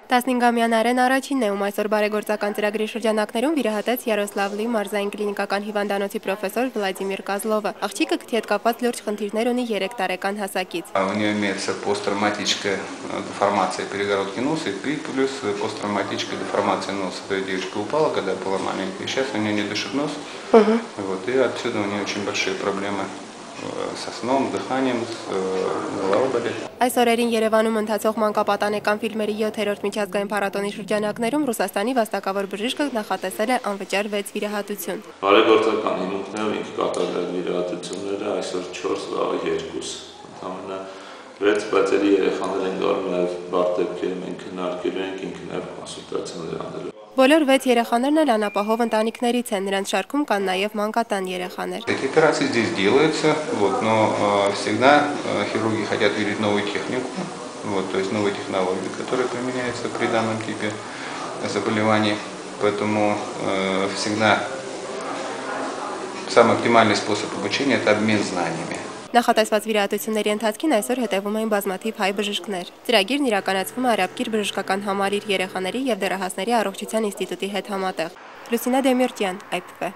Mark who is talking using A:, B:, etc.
A: 15-ամյա Նարեն առաջինն է, ում այսօր բարեգործական ծրագրի շրջանակներում վիրահատեց Յարոսլավլի մարզային կլինիկական հիվանդանոցի պրոֆեսոր Վլադիմիր Կազլովը։ Աղջիկը գթի հետ կապված լուրջ խնդիրներ ունի 3 տարեկան հասակից։
B: У нее имеется посттравматическая деформация перегородки носа и плюс посттравматическая деформация носа. То есть девочка упала, когда была маленькая, и сейчас у нее не дышит нос. Вот, и отсюда у нее очень большие проблемы со сном, дыханием, голова болит.
A: Այս օրերին Երևանում ընթացող մանկապատանեկան ֆիլմերի 7-րդ միջազգային փառատոնի շրջանակներում Ռուսաստանի վաստակավոր բժիշկը նախատեսել է անվճար 6 վիրահատություն։
C: Բարեգործական հիմունքներով ինքը կատարել է վիրահատությունները, այսօր 4, վաղը 2, ընդհանրապես 6, բայց էլի երեխաներ են գալու նաև բարդ դեպքերը մենք քննարկելու ենք, ինքը նաև կոնսուլտացիաներ անելու։
A: Բոլոր 6 երեխաներն էլ անապահով ընտանիքներից են, նրանց շարքում կան նաև մանկատան երեխաներ։
B: Такие операции здесь делаются, вот, но всегда хирурги хотят видеть новую технику, вот, то есть новые технологии, которые применяются при данном типе заболеваний, поэтому всегда самый оптимальный способ обучения – это обмен знаниями.
A: Նախատեսված վիրահատությունների ընթացքին այսօր հետևում էին բազմաթիվ հայ բժիշկներ։ Ծրագիրն իրականացվում է Արաբկիր բժշկական համալիր երեխաների և դեռահասների առողջության ինստիտուտի հետ համատեղ։ Լուսինա Դեմիրճյան, IPV